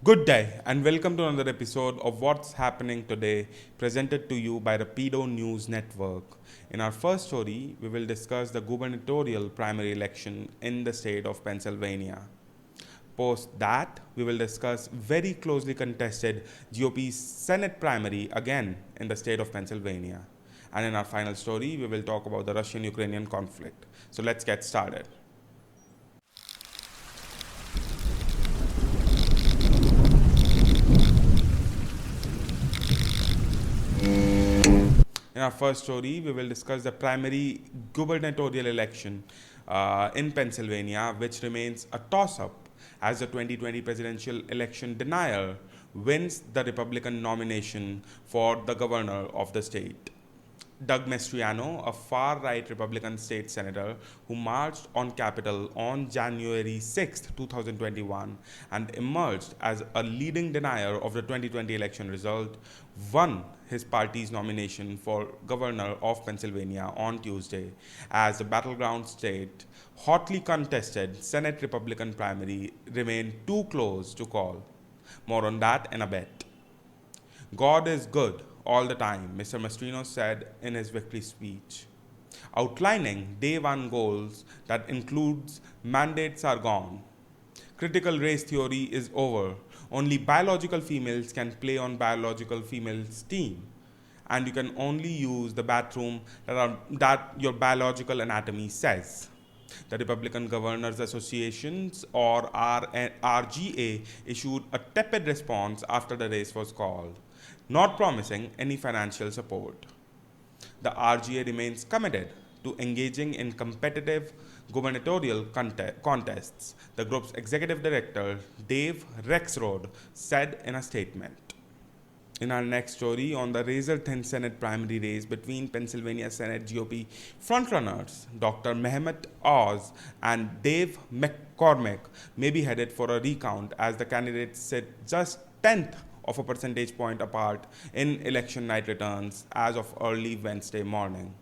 Good day and welcome to another episode of What's Happening Today, presented to you by Rapido News Network. In our first story, we will discuss the gubernatorial primary election in the state of Pennsylvania. Post that, we will discuss very closely contested GOP's Senate primary again in the state of Pennsylvania. And in our final story, we will talk about the Russian Ukrainian conflict. So let's get started. In our first story, we will discuss the primary gubernatorial election in Pennsylvania, which remains a toss up as the 2020 presidential election denier wins the Republican nomination for the governor of the state. Doug Mastriano, a far-right Republican state senator who marched on Capitol on January 6, 2021 and emerged as a leading denier of the 2020 election result, won his party's nomination for governor of Pennsylvania on Tuesday as the battleground state hotly contested Senate Republican primary remained too close to call. More on that in a bit. God is good all the time, Mr. Mastrino said in his victory speech, outlining day one goals that includes mandates are gone. Critical race theory is over. Only biological females can play on biological females' team. And you can only use the bathroom that your biological anatomy says. The Republican Governors Associations, or RGA, issued a tepid response after the race was called, not promising any financial support. The RGA remains committed to engaging in competitive gubernatorial contests, the group's executive director, Dave Rexroad, said in a statement. In our next story, on the razor-thin Senate primary race between Pennsylvania Senate GOP frontrunners Dr. Mehmet Oz and Dave McCormick may be headed for a recount as the candidates sit just 10th of a percentage point apart in election night returns as of early Wednesday morning.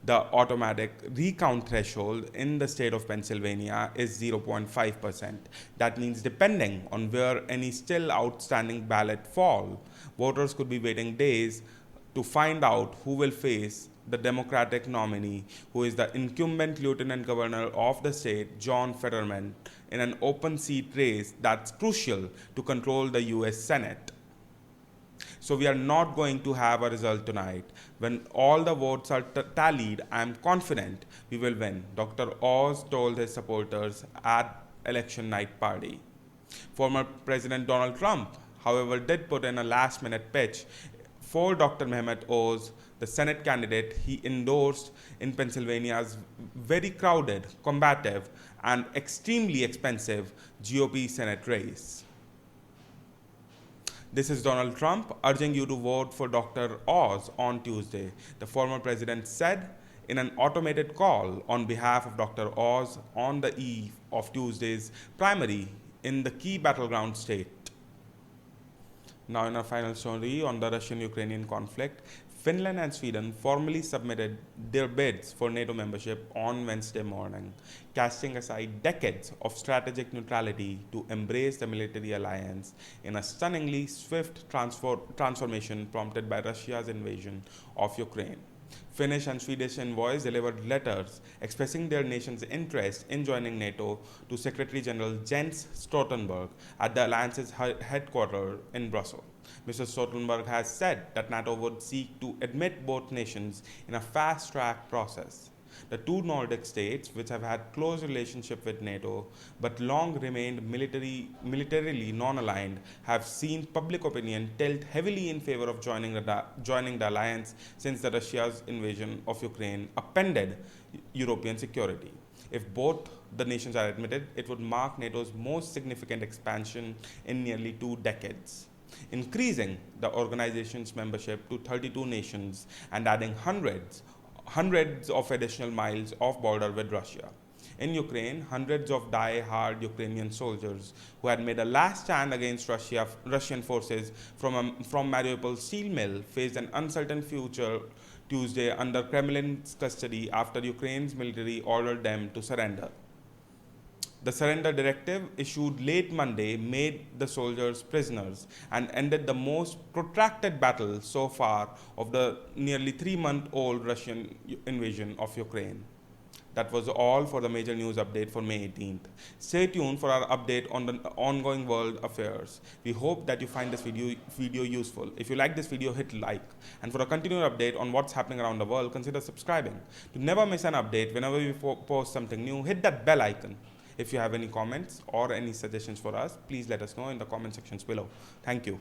The automatic recount threshold in the state of Pennsylvania is 0.5%. That means depending on where any still outstanding ballot fall, voters could be waiting days to find out who will face the Democratic nominee, who is the incumbent Lieutenant Governor of the state, John Fetterman, in an open seat race that's crucial to control the US Senate. So we are not going to have a result tonight. When all the votes are tallied, I am confident we will win, Dr. Oz told his supporters at election night party. Former President Donald Trump, however, did put in a last-minute pitch for Dr. Mehmet Oz, the Senate candidate he endorsed in Pennsylvania's very crowded, combative, and extremely expensive GOP Senate race. This is Donald Trump urging you to vote for Dr. Oz on Tuesday, the former president said in an automated call on behalf of Dr. Oz on the eve of Tuesday's primary in the key battleground state. Now, in our final story on the Russian Ukrainian conflict, Finland and Sweden formally submitted their bids for NATO membership on Wednesday morning, casting aside decades of strategic neutrality to embrace the military alliance in a stunningly swift transformation prompted by Russia's invasion of Ukraine. Finnish and Swedish envoys delivered letters expressing their nation's interest in joining NATO to Secretary General Jens Stoltenberg at the alliance's headquarters in Brussels. Mr. Stoltenberg has said that NATO would seek to admit both nations in a fast-track process. The two Nordic states, which have had close relationship with NATO but long remained militarily non-aligned, have seen public opinion tilt heavily in favor of joining the alliance since Russia's invasion of Ukraine upended European security. If both the nations are admitted, it would mark NATO's most significant expansion in nearly 2 decades, increasing the organization's membership to 32 nations and adding hundreds of additional miles of border with Russia. In Ukraine, hundreds of die-hard Ukrainian soldiers who had made a last stand against Russian forces from Mariupol steel mill faced an uncertain future Tuesday under Kremlin's custody after Ukraine's military ordered them to surrender. The surrender directive issued late Monday made the soldiers prisoners and ended the most protracted battle so far of the nearly 3-month-old Russian invasion of Ukraine. That was all for the major news update for May 18th. Stay tuned for our update on the ongoing world affairs. We hope that you find this video useful. If you like this video, hit like. And for a continued update on what's happening around the world, consider subscribing. To never miss an update whenever we post something new, hit that bell icon. If you have any comments or any suggestions for us, please let us know in the comment sections below. Thank you.